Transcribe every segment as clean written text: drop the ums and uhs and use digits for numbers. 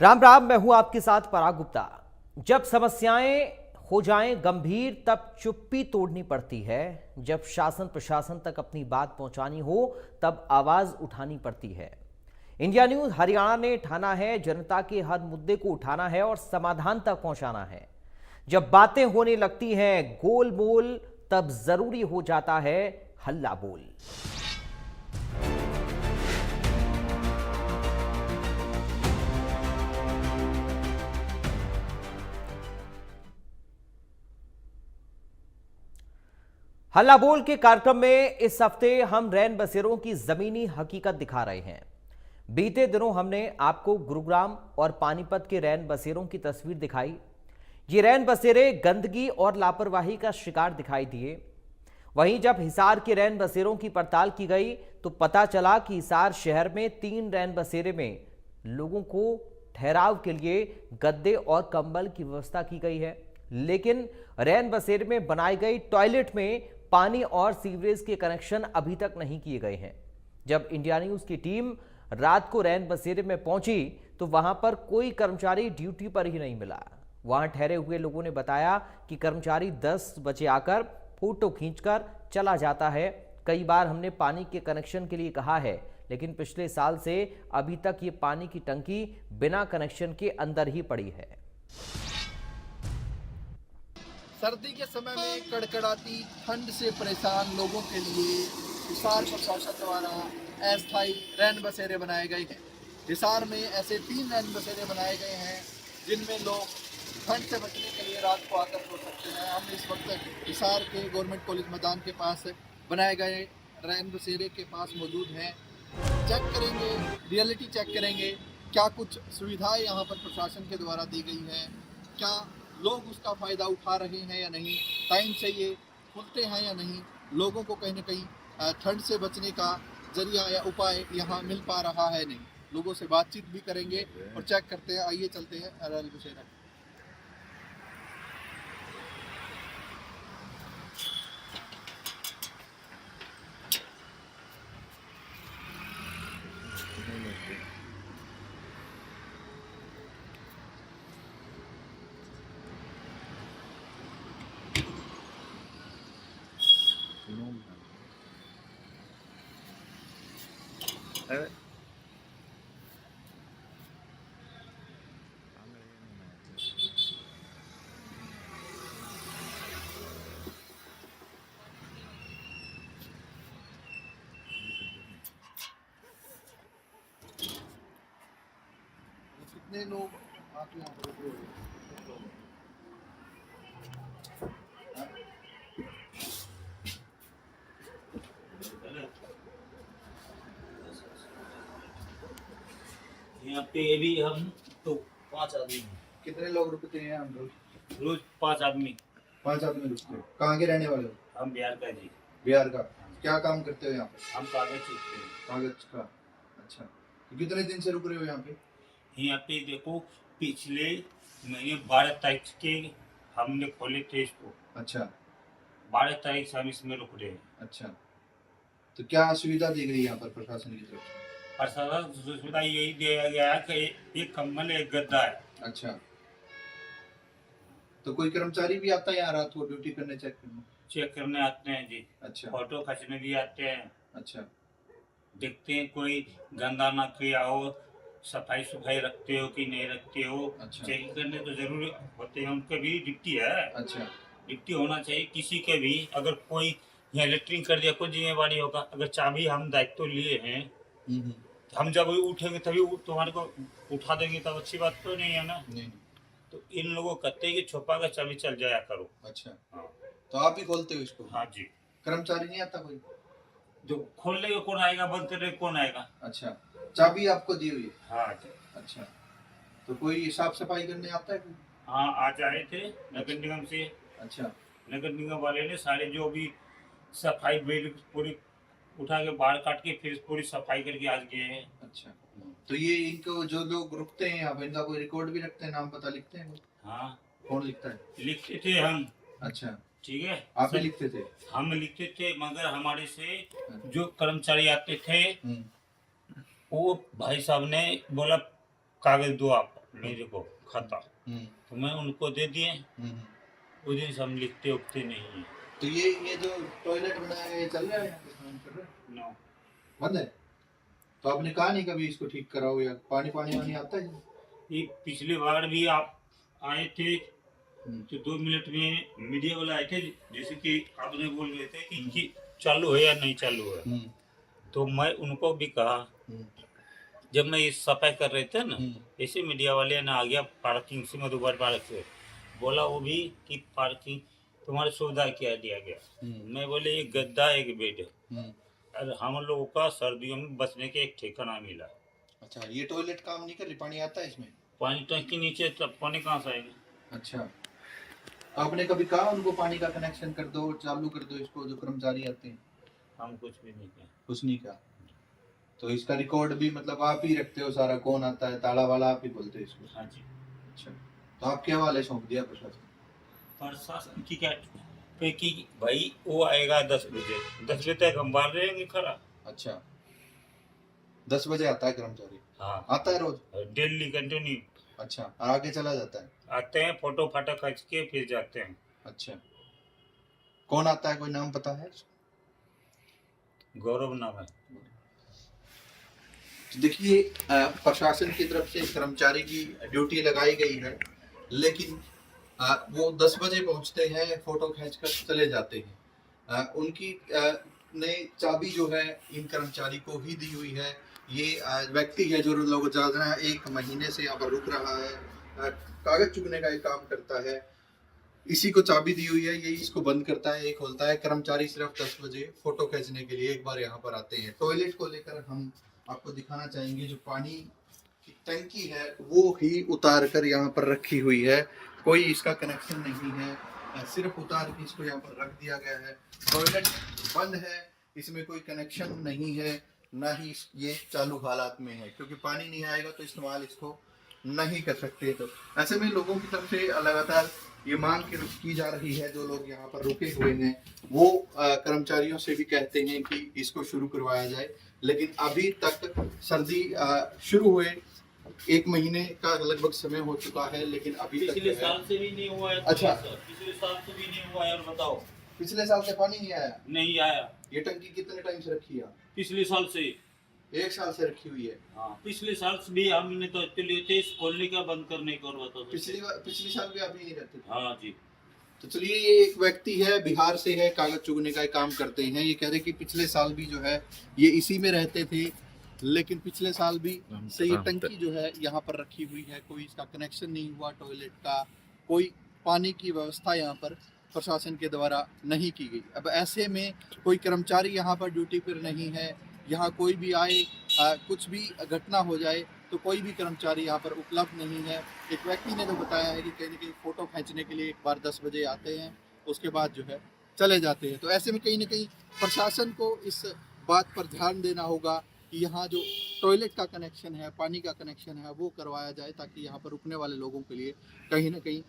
राम राम, मैं हूं आपके साथ पराग गुप्ता। जब समस्याएं हो जाएं गंभीर तब चुप्पी तोड़नी पड़ती है। जब शासन प्रशासन तक अपनी बात पहुंचानी हो तब आवाज उठानी पड़ती है। इंडिया न्यूज हरियाणा ने ठाना है जनता के हर मुद्दे को उठाना है और समाधान तक पहुंचाना है। जब बातें होने लगती हैं गोलमोल तब जरूरी हो जाता है हल्ला बोल। हल्ला बोल के कार्यक्रम में इस हफ्ते हम रैन बसेरों की जमीनी हकीकत दिखा रहे हैं। बीते दिनों हमने आपको गुरुग्राम और पानीपत के रैन बसेरों की तस्वीर दिखाई। ये रैन बसेरे गंदगी और लापरवाही का शिकार दिखाई दिए। वहीं जब हिसार के रैन बसेरों की पड़ताल की गई तो पता चला कि हिसार शहर में 3 रैन बसेरे में लोगों को ठहराव के लिए गद्दे और कंबल की व्यवस्था की गई है, लेकिन रैन बसेरे में बनाई गई टॉयलेट में पानी और सीवरेज के कनेक्शन अभी तक नहीं किए गए हैं। जब इंडिया न्यूज की टीम रात को रैन बसेरे में पहुंची तो वहां पर कोई कर्मचारी ड्यूटी पर ही नहीं मिला। वहां ठहरे हुए लोगों ने बताया कि कर्मचारी 10 बजे आकर फोटो खींचकर चला जाता है। कई बार हमने पानी के कनेक्शन के लिए कहा है, लेकिन पिछले साल से अभी तक ये पानी की टंकी बिना कनेक्शन के अंदर ही पड़ी है। सर्दी के समय में कड़कड़ाती ठंड से परेशान लोगों के लिए हिसार प्रशासन द्वारा अस्थायी रैन बसेरे बनाए गए हैं। हिसार में ऐसे 3 रैन बसेरे बनाए गए हैं जिनमें लोग ठंड से बचने के लिए रात को आकर सो सकते हैं। हम इस वक्त हिसार के गवर्नमेंट कॉलेज मैदान के पास बनाए गए रैन बसेरे के पास मौजूद हैं। चेक करेंगे, रियलिटी चेक करेंगे, क्या कुछ सुविधाएं यहाँ पर प्रशासन के द्वारा दी गई हैं, क्या लोग उसका फ़ायदा उठा रहे हैं या नहीं, टाइम से ये खुलते हैं या नहीं, लोगों को कहीं ना कहीं ठंड से बचने का जरिया या उपाय यहाँ मिल पा रहा है नहीं। लोगों से बातचीत भी करेंगे और चेक करते हैं। आइए चलते हैं रैन बसेरा। कितने लोग आके यहाँ पर रुके हुए हैं? यहाँ पे भी हम तो 5 आदमी हैं। कितने लोग रुकते हैं हम लोग? रोज 5 आदमी। 5 आदमी रुकते हैं। कहाँ के रहने वाले हो? हम बिहार का जी। बिहार का। क्या काम करते हो यहाँ पे? हम कागज चूकते हैं। कागज का। अच्छा, तो कितने दिन से रुक रहे हो यहाँ पे? यहाँ पे देखो पिछले महीने 12 तारीख के हमने खोले थे इसको। अच्छा 12 तारीख से हम इसमें रुक रहे हैं। अच्छा, तो क्या सुविधा दी गई यहाँ पर प्रशासन की तरफ से? प्रशासन सुविधा यही दिया गया है कि एक कंबल एक गद्दा है। अच्छा, तो कोई कर्मचारी भी आता है यहाँ रात को ड्यूटी करने, चेक करने आते हैं जी। अच्छा फोटो खींचने भी आते हैं। अच्छा देखते हैं कोई गंदा ना किया हो, सफाई सुफाई रखते हो कि नहीं रखते हो। अच्छा। चेकिंग करने तो जरूरी होते हैं, उनके भी ड्यूटी है। अच्छा ड्यूटी होना चाहिए किसी के भी। अगर कोई यहाँ लेटरिन कर दिया, कोई जिम्मेवारी होगा। अगर चाबी हम दायित्व लिए हैं, हम जब उठेंगे तभी तुम्हारे को उठा देंगे, तब अच्छी बात तो नहीं है ना। नहीं। तो इन लोगों को कहते हैं कि छुपा कर चाबी चल जाया करो। अच्छा, हाँ तो आप ही खोलते हो इसको? हाँ जी। कर्मचारी नहीं आता कोई? जो खोलने का कौन आएगा, बंद करने कौन आएगा? अच्छा, चाबी आपको दी हुई है? हाँ जी। अच्छा, तो कोई साफ सफाई करने आता है कोई? हाँ, आज आए थे नगर निगम से। अच्छा, नगर निगम वाले ने सारे जो भी सफाई बिल पूरी उठा के बाहर काट के फिर पूरी सफाई करके आज गए हैं। अच्छा, तो ये इनको जो लोग रुकते हैं यहाँ पे, इनका कोई रिकॉर्ड भी रखते हैं, नाम पता लिखते हैं कोई? हाँ, कौन लिखता है? लिखते थे हम। अच्छा, ठीक है, आप ही लिखते थे? हम लिखते थे, मगर हमारे से जो कर्मचारी आते थे वो भाई साहब ने बोला कागज दो आप। मेरे को खाता, हम्म, तो मैं उनको दे दिए। हम्म। उस दिन से हम लिखते उखते नहीं हैं। तो ये जो टॉयलेट बनाया है ये चल रहा है यहाँ पे, काम कर रहा है? नो, बंद है? तो आपने कहा नहीं कभी इसको ठीक कराओ, या पानी पानी वानी आता है? ये पिछले बार भी आप आए थे हम्म, तो 2 मिनट में मीडिया वाला आए थे, जैसे कि आपने बोल रहे थे कि चालू है या नहीं चालू है। हम्म, तो मैं उनको भी कहा, हम्म, जब मैं ये सफाई कर रहे थे ना, हम्म, ऐसे मीडिया वाले ने आ गया पार्किंग से, मधुबर पार्क से बोला वो भी कि पार्किंग तुम्हारी सुविधा क्या दिया गया। हम्म, मैं बोले एक गद्दा एक बेड है, हम्म। और हम लोगों का सर्दियों में बचने के एक ठिकाना मिला। अच्छा, ये टॉयलेट काम नहीं कर रही, पानी आता है इसमें? पानी टंकी नीचे, तब पानी कहाँ से आएगा? अच्छा, आपने कभी कहा उनको पानी का कनेक्शन कर दो, चालू कर दो इसको, जो कर्मचारी आते हैं? हम कुछ भी नहीं किया। कुछ नहीं कहा? तो इसका रिकॉर्ड भी मतलब आप ही रखते हो सारा, कौन आता है, ताला वाला आप ही बोलते हो इसको? हाँ जी। अच्छा, तो आप क्या वाले सौंप दिया प्रशासन? प्रशासन की क्या पे कि भाई वो आएगा 10 बजे, 10 बजे तक हम बाहर रहेंगे खड़ा। अच्छा, 10 बजे आता है कर्मचारी? हाँ, आता है रोज? डेली कंटिन्यू अच्छा, और आगे चला जाता है? आते हैं, फोटो फाटो खींच के फिर जाते हैं। अच्छा, कौन आता है, कोई नाम पता है? गौरव नाम है। तो देखिए, प्रशासन की तरफ से कर्मचारी की ड्यूटी लगाई गई है, लेकिन वो 10 बजे पहुंचते हैं, फोटो खींचकर चले जाते हैं। उनकी ने चाबी जो है इन कर्मचारी को ही दी हुई है। ये व्यक्ति है जो लोग ज्यादा 1 महीने से यहाँ पर रुक रहा है, कागज चुगने का एक काम करता है, इसी को चाबी दी हुई है, यही इसको बंद करता है, ये खोलता है। कर्मचारी सिर्फ 10 बजे फोटो खींचने के लिए एक बार यहाँ पर आते हैं। टॉयलेट को लेकर हम आपको दिखाना चाहेंगे, जो पानी की टंकी है वो ही उतार कर यहाँ पर रखी हुई है, कोई इसका कनेक्शन नहीं है, सिर्फ उतार के इसको यहाँ पर रख दिया गया है। टॉयलेट बंद है, इसमें कोई कनेक्शन नहीं है, ना ही ये चालू हालात में है, क्योंकि पानी नहीं आएगा तो इस्तेमाल इसको नहीं कर सकते। तो ऐसे में लोगों की तरफ से लगातार ये मांग की जा रही है, जो लोग यहाँ पर रुके हुए हैं वो कर्मचारियों से भी कहते हैं कि इसको शुरू करवाया जाए, लेकिन अभी तक सर्दी शुरू हुए 1 महीने का लगभग समय हो चुका है, लेकिन अभी तक पिछले साल से भी नहीं हुआ है। अच्छा, पिछले साल से भी नहीं हुआ है। और बताओ, पिछले साल से पानी नहीं आया? नहीं आया। ये टंकी कितने टाइम से रखी है? पिछले साल से 1 साल से रखी हुई है। हाँ, पिछले साल से भी हमने तो लिए थे, इस खोलने का बंद करने को बताओ। पिछली साल भी आप यहीं रहते थे? हाँ जी। तो चलिए, ये एक व्यक्ति है, बिहार से है, कागज चुगने का काम करते हैं। ये कह रहे कि पिछले साल भी जो है ये इसी में रहते थे, लेकिन पिछले साल भी से ये टंकी जो है यहाँ पर रखी हुई है, कोई इसका कनेक्शन नहीं हुआ टॉयलेट का, कोई पानी की व्यवस्था यहाँ पर प्रशासन के द्वारा नहीं की गई। अब ऐसे में कोई कर्मचारी यहाँ पर ड्यूटी पर नहीं है, यहाँ कोई भी आए, कुछ भी घटना हो जाए तो कोई भी कर्मचारी यहाँ पर उपलब्ध नहीं है। एक व्यक्ति ने तो बताया है कि कहीं ना कहीं फ़ोटो खींचने के लिए एक बार 10 बजे आते हैं, उसके बाद जो है चले जाते हैं। तो ऐसे में कहीं ना कहीं प्रशासन को इस बात पर ध्यान देना होगा कि यहाँ जो टॉयलेट का कनेक्शन है, पानी का कनेक्शन है, वो करवाया जाए, ताकि यहाँ पर रुकने वाले लोगों के लिए कहीं ना कहीं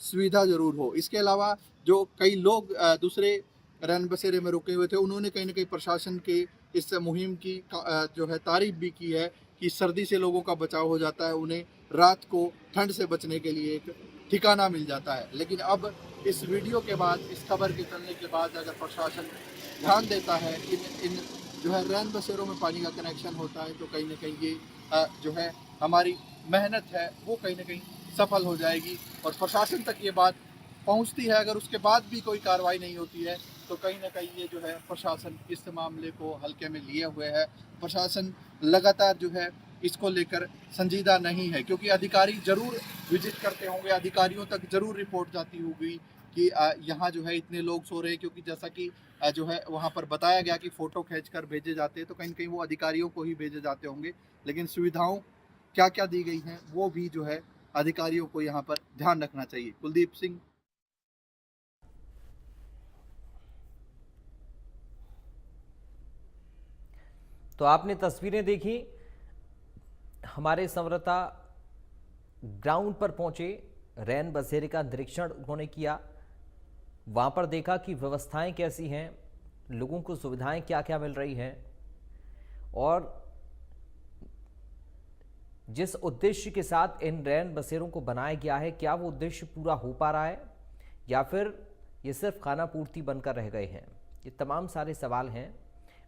सुविधा ज़रूर हो। इसके अलावा जो कई लोग दूसरे रैन बसेरे में रुके हुए थे, उन्होंने कहीं ना कहीं प्रशासन के इस मुहिम की जो है तारीफ भी की है कि सर्दी से लोगों का बचाव हो जाता है, उन्हें रात को ठंड से बचने के लिए एक ठिकाना मिल जाता है। लेकिन अब इस वीडियो के बाद, इस खबर के चलने के बाद, अगर प्रशासन ध्यान देता है इन जो है रैन बसेरों में पानी का कनेक्शन होता है, तो कहीं ना कहीं ये जो है हमारी मेहनत है वो कहीं ना कहीं सफल हो जाएगी और प्रशासन तक ये बात पहुंचती है। अगर उसके बाद भी कोई कार्रवाई नहीं होती है तो कहीं ना कहीं ये जो है प्रशासन इस मामले को हल्के में लिए हुए है। प्रशासन लगातार जो है इसको लेकर संजीदा नहीं है, क्योंकि अधिकारी जरूर विजिट करते होंगे, अधिकारियों तक जरूर रिपोर्ट जाती होगी कि यहाँ जो है इतने लोग सो रहे हैं, क्योंकि जैसा कि जो है वहाँ पर बताया गया कि फ़ोटो खींचकर भेजे जाते हैं, तो कहीं ना कहीं वो अधिकारियों को ही भेजे जाते होंगे। लेकिन सुविधाओं क्या क्या दी गई हैं वो भी जो है अधिकारियों को यहाँ पर ध्यान रखना चाहिए। कुलदीप सिंह। तो आपने तस्वीरें देखी, हमारे संवाददाता ग्राउंड पर पहुंचे, रैन बसेरे का निरीक्षण उन्होंने किया, वहां पर देखा कि व्यवस्थाएं कैसी हैं, लोगों को सुविधाएं क्या क्या मिल रही हैं। और जिस उद्देश्य के साथ इन रैन बसेरों को बनाया गया है, क्या वो उद्देश्य पूरा हो पा रहा है या फिर ये सिर्फ खाना पूर्ति बनकर रह गए हैं? ये तमाम सारे सवाल हैं।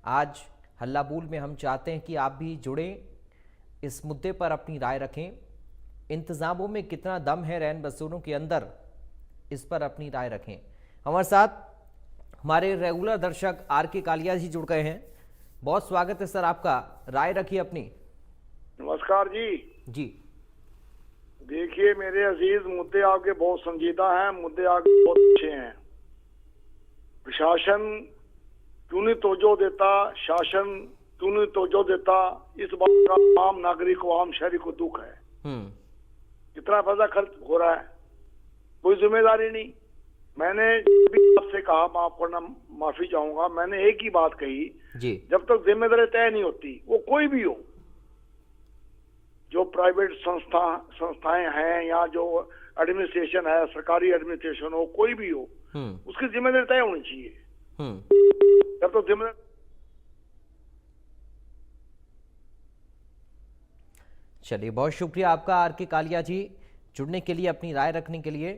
आज हल्ला बोल में हम चाहते हैं कि आप भी जुड़ें, इस मुद्दे पर अपनी राय रखें। इंतजामों में कितना दम है रैन बसेरों के अंदर, इस पर अपनी राय रखें। हमारे साथ हमारे रेगुलर दर्शक RK कालिया जी जुड़ गए हैं। बहुत स्वागत है सर आपका, राय रखिए अपनी। नमस्कार जी। जी देखिए मेरे अजीज, मुद्दे आपके बहुत संजीदा हैं, मुद्दे आपके बहुत अच्छे हैं। प्रशासन क्यों नहीं तवज्जो देता, शासन क्यों नहीं तवज्जो देता, इस बात का आम नागरिक को, आम शहरी को दुख है। कितना पैसा खर्च हो रहा है, कोई जिम्मेदारी नहीं। मैंने भी आपसे कहा, माफ करना, माफी चाहूंगा, मैंने एक ही बात कही जी, जब तक जिम्मेदारी तय नहीं होती, वो कोई भी हो, जो प्राइवेट संस्थाएं हैं या जो एडमिनिस्ट्रेशन है, सरकारी एडमिनिस्ट्रेशन हो, कोई भी हो, उसकी जिम्मेदारी तय होनी चाहिए। जब तो जिम्मेदारी। चलिए, बहुत शुक्रिया आपका RK कालिया जी, जुड़ने के लिए, अपनी राय रखने के लिए।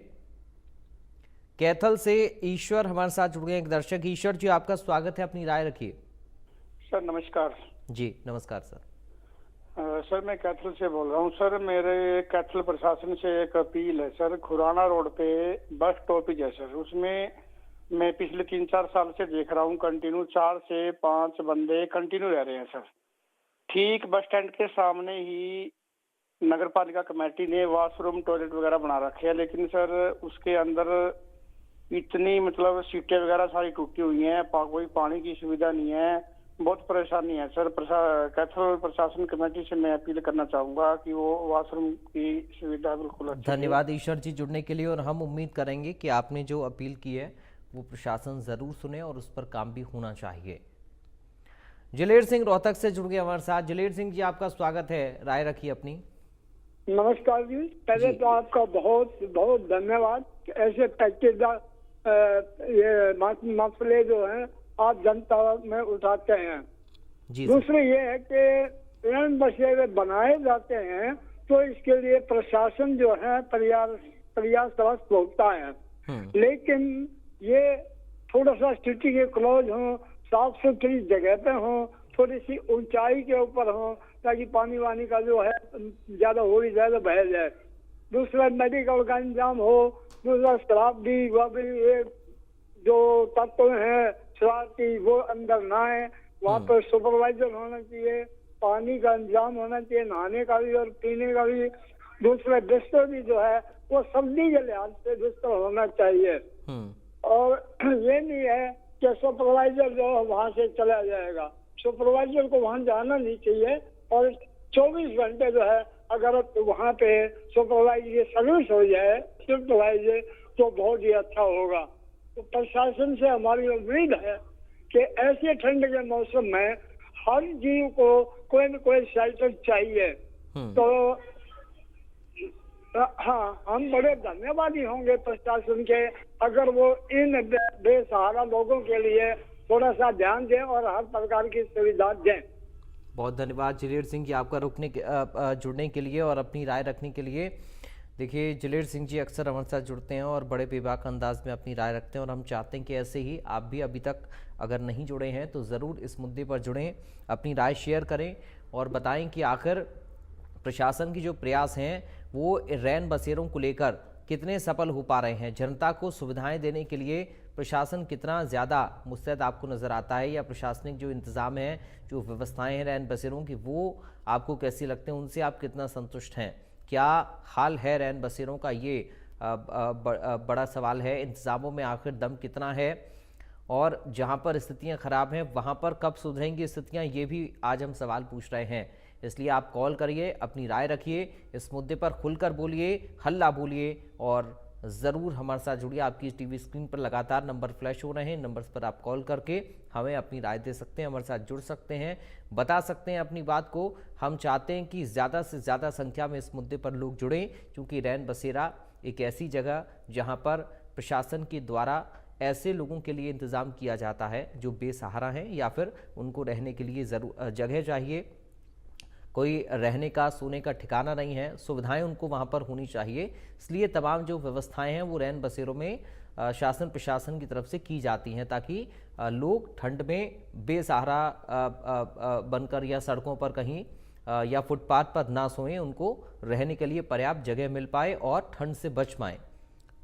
कैथल से ईश्वर हमारे साथ जुड़ गए, एक दर्शक। ईश्वर जी, आपका स्वागत है, अपनी राय रखिए। सर नमस्कार। जी नमस्कार सर। सर मैं कैथल से बोल रहा हूँ। सर मेरे कैथल प्रशासन से एक अपील है सर। खुराना रोड पे बस स्टॉपेज है सर, उसमें मैं पिछले 3-4 साल से देख रहा हूँ कंटिन्यू 4 से 5 बंदे कंटिन्यू रह रहे हैं सर। ठीक बस स्टैंड के सामने ही नगर पालिका कमेटी ने वॉशरूम टॉयलेट वगैरह बना रखे हैं, लेकिन सर उसके अंदर इतनी मतलब सीटें वगैरह सारी टूटी हुई हैं, कोई पानी की सुविधा नहीं है, बहुत परेशानी है सर। कैथल प्रशासन कमेटी से मैं अपील करना चाहूंगा कि वो वॉशरूम की सुविधा बिल्कुल अच्छी। धन्यवाद ईश्वर जी जुड़ने के लिए, और हम उम्मीद करेंगे कि आपने जो अपील की है वो प्रशासन जरूर सुने और उस पर काम भी होना चाहिए। जलेर सिंह रोहतक से जुड़ गए हमारे साथ। जलेर सिंह जी, आपका स्वागत है, राय रखिए अपनी। नमस्कार जी। पहले तो आपका बहुत बहुत धन्यवाद। ऐसे पैकेजदार ये मसले जो हैं आप जनता में उठाते हैं। दूसरे ये है कि रैन बसेरे बनाए जाते हैं तो इसके लिए प्रशासन जो है प्रयासरत होता है, लेकिन ये थोड़ा सा सिटी के क्लोज हो, साफ सुथरी जगह पे हो, थोड़ी सी ऊंचाई के ऊपर हो, ताकि पानी वानी का जो है ज्यादा हो ही ज्यादा बह जाए। दूसरा मेडिकल का इंतजाम हो। दूसरा शराब भी, वह भी ये जो तत्व है शराब की वो अंदर ना है, वहाँ पर सुपरवाइजर होना चाहिए, पानी का इंतजाम होना चाहिए, नहाने का भी और पीने का भी। दूसरा बिस्तर भी जो है वो सर्दी के लिहाज से बिस्तर होना चाहिए, और ये नहीं है कि सुपरवाइजर जो है वहाँ से चला जाएगा। सुपरवाइजर को वहाँ जाना नहीं चाहिए, और 24 घंटे जो है अगर वहाँ पे सुपरवाइजर सर्विस हो जाए, सुपरवाइजर, तो बहुत ही अच्छा होगा। तो प्रशासन से हमारी उम्मीद है कि ऐसे ठंड के मौसम में हर जीव को कोई न कोई शेल्टर चाहिए। तो हाँ, हम बड़े धन्यवादी होंगे प्रशासन के अगर वो इन बेसहारा लोगों के लिए थोड़ा सा ध्यान दें और हर प्रकार की सुविधा दें। बहुत धन्यवाद जलेर सिंह जी आपका जुड़ने के लिए और अपनी राय रखने के लिए। देखिए, जलेर सिंह जी अक्सर हमारे साथ जुड़ते हैं और बड़े बेबाक अंदाज में अपनी राय रखते हैं, और हम चाहते हैं कि ऐसे ही आप भी अभी तक अगर नहीं जुड़े हैं तो ज़रूर इस मुद्दे पर जुड़ें, अपनी राय शेयर करें और बताएं कि आखिर प्रशासन की जो प्रयास हैं वो रैन बसेरों को लेकर कितने सफल हो पा रहे हैं। जनता को सुविधाएं देने के लिए प्रशासन कितना ज़्यादा मुस्तैद आपको नज़र आता है, या प्रशासनिक जो इंतज़ाम है, जो व्यवस्थाएं हैं रैन बसेरों की, वो आपको कैसी लगते हैं, उनसे आप कितना संतुष्ट हैं? क्या हाल है रैन बसेरों का, ये बड़ा सवाल है। इंतज़ामों में आखिर दम कितना है, और जहां पर स्थितियां खराब हैं वहां पर कब सुधरेंगी स्थितियां, ये भी आज हम सवाल पूछ रहे हैं। इसलिए आप कॉल करिए, अपनी राय रखिए, इस मुद्दे पर खुलकर बोलिए, हल्ला बोलिए, और ज़रूर हमारे साथ जुड़िए। आपकी टीवी स्क्रीन पर लगातार नंबर फ्लैश हो रहे हैं, नंबर्स पर आप कॉल करके हमें अपनी राय दे सकते हैं, हमारे साथ जुड़ सकते हैं, बता सकते हैं अपनी बात को। हम चाहते हैं कि ज़्यादा से ज़्यादा संख्या में इस मुद्दे पर लोग जुड़ें, क्योंकि रैन बसेरा एक ऐसी जगह जहां पर प्रशासन के द्वारा ऐसे लोगों के लिए इंतज़ाम किया जाता है जो बेसहारा हैं या फिर उनको रहने के लिए जगह चाहिए। कोई रहने का सोने का ठिकाना नहीं है, सुविधाएं उनको वहां पर होनी चाहिए। इसलिए तमाम जो व्यवस्थाएं हैं वो रैन बसेरों में शासन प्रशासन की तरफ से की जाती हैं, ताकि लोग ठंड में बेसहारा बनकर या सड़कों पर कहीं या फुटपाथ पर ना सोएं, उनको रहने के लिए पर्याप्त जगह मिल पाए और ठंड से बच पाएं।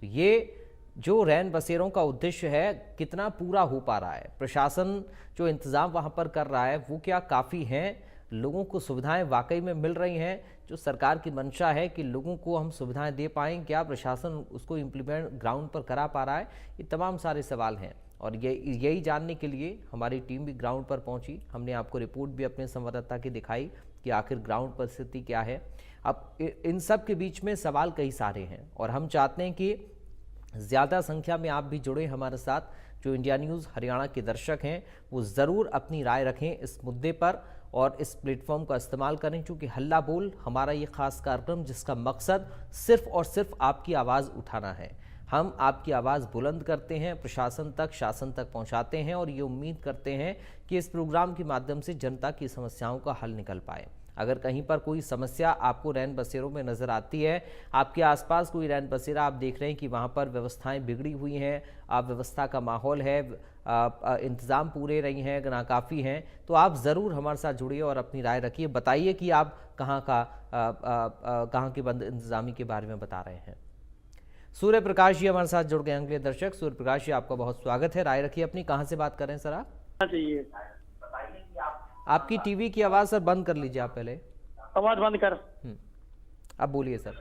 तो ये जो रैन बसेरों का उद्देश्य है कितना पूरा हो पा रहा है, प्रशासन जो इंतज़ाम वहाँ पर कर रहा है वो क्या काफ़ी हैं, लोगों को सुविधाएं वाकई में मिल रही हैं, जो सरकार की मंशा है कि लोगों को हम सुविधाएं दे पाएँ, क्या प्रशासन उसको इम्प्लीमेंट ग्राउंड पर करा पा रहा है, ये तमाम सारे सवाल हैं। और यही जानने के लिए हमारी टीम भी ग्राउंड पर पहुंची। हमने आपको रिपोर्ट भी अपने संवाददाता की दिखाई कि आखिर ग्राउंड पर स्थिति क्या है। अब इन सब के बीच में सवाल कई सारे हैं और हम चाहते हैं कि ज़्यादा संख्या में आप भी जुड़े हमारे साथ। जो इंडिया न्यूज़ हरियाणा के दर्शक हैं वो ज़रूर अपनी राय रखें इस मुद्दे पर और इस प्लेटफॉर्म का इस्तेमाल करें, क्योंकि हल्ला बोल हमारा ये खास कार्यक्रम जिसका मकसद सिर्फ और सिर्फ आपकी आवाज़ उठाना है। हम आपकी आवाज़ बुलंद करते हैं, प्रशासन तक शासन तक पहुंचाते हैं और ये उम्मीद करते हैं कि इस प्रोग्राम के माध्यम से जनता की समस्याओं का हल निकल पाए। अगर कहीं पर कोई समस्या आपको रैन बसेरों में नज़र आती है, आपके आसपास कोई रैन बसेरा आप देख रहे हैं कि वहाँ पर व्यवस्थाएं बिगड़ी हुई हैं, व्यवस्था का माहौल है, इंतज़ाम पूरे नहीं हैं, नाकाफ़ी हैं, तो आप ज़रूर हमारे साथ जुड़िए और अपनी राय रखिए। बताइए कि आप कहाँ के बंद इंतज़ामी के बारे में बता रहे हैं। सूर्य प्रकाश जी हमारे साथ जुड़ गए अगले दर्शक। सूर्य प्रकाश जी, आपका बहुत स्वागत है, राय रखिए अपनी। कहाँ से बात कर रहे हैं सर आप? चाहिए आपकी टीवी की आवाज़ सर बंद कर लीजिए, आप पहले आवाज बंद कर। अब बोलिए सर।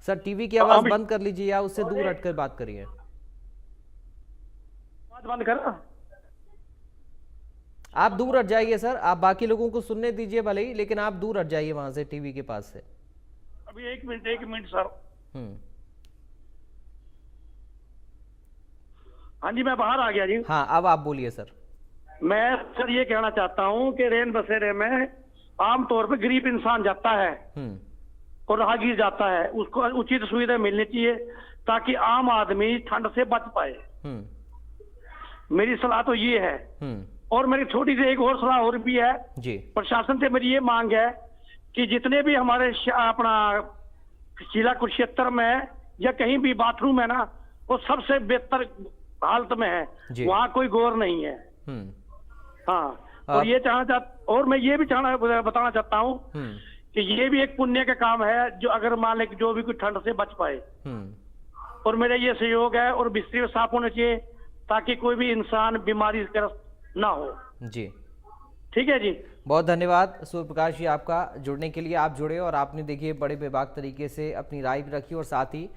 सर टीवी की आवाज़ बंद कर लीजिए या उससे दूर हटकर बात करिए। आवाज बंद कर। आप दूर हट जाइए सर, आप बाकी लोगों को सुनने दीजिए भले ही, लेकिन आप दूर हट जाइए वहां से टीवी के पास से। अभी एक मिनट सर। हाँ जी, मैं बाहर आ गया जी। हाँ, अब आप बोलिए सर। मैं सर ये कहना चाहता हूँ कि रैन बसेरे में आमतौर पर गरीब इंसान जाता है और राहगीर जाता है, उसको उचित सुविधा मिलनी चाहिए ताकि आम आदमी ठंड से बच पाए। मेरी सलाह तो ये है। और मेरी छोटी सी एक और सलाह और भी है जी। प्रशासन से मेरी ये मांग है कि जितने भी हमारे अपना जिला कुरुक्षेत्र में या कहीं भी बाथरूम है ना, वो सबसे बेहतर हालत में है, वहाँ कोई गौर नहीं है। हाँ, और मैं ये भी बताना चाहता हूँ कि ये भी एक पुण्य का काम है, जो अगर मान ले जो भी कोई ठंड से बच पाए। और मेरा ये सहयोग है, और बिस्तर साफ होने चाहिए ताकि कोई भी इंसान बीमारी ग्रस्त ना हो जी। ठीक है जी, बहुत धन्यवाद सूर्य प्रकाश जी आपका जुड़ने के लिए। आप जुड़े और आपने देखिए बड़े बेबाक तरीके से अपनी राय भी रखी, और साथ ही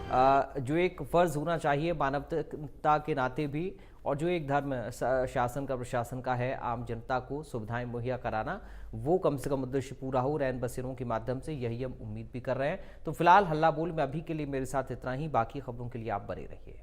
जो एक फ़र्ज़ होना चाहिए मानवता के नाते भी, और जो एक धर्म शासन का प्रशासन का है आम जनता को सुविधाएं मुहैया कराना, वो कम से कम उद्देश्य पूरा हो रैन बसेरों के माध्यम से, यही हम उम्मीद भी कर रहे हैं। तो फिलहाल हल्ला बोल में अभी के लिए मेरे साथ इतना ही, बाकी खबरों के लिए आप बने रहिए।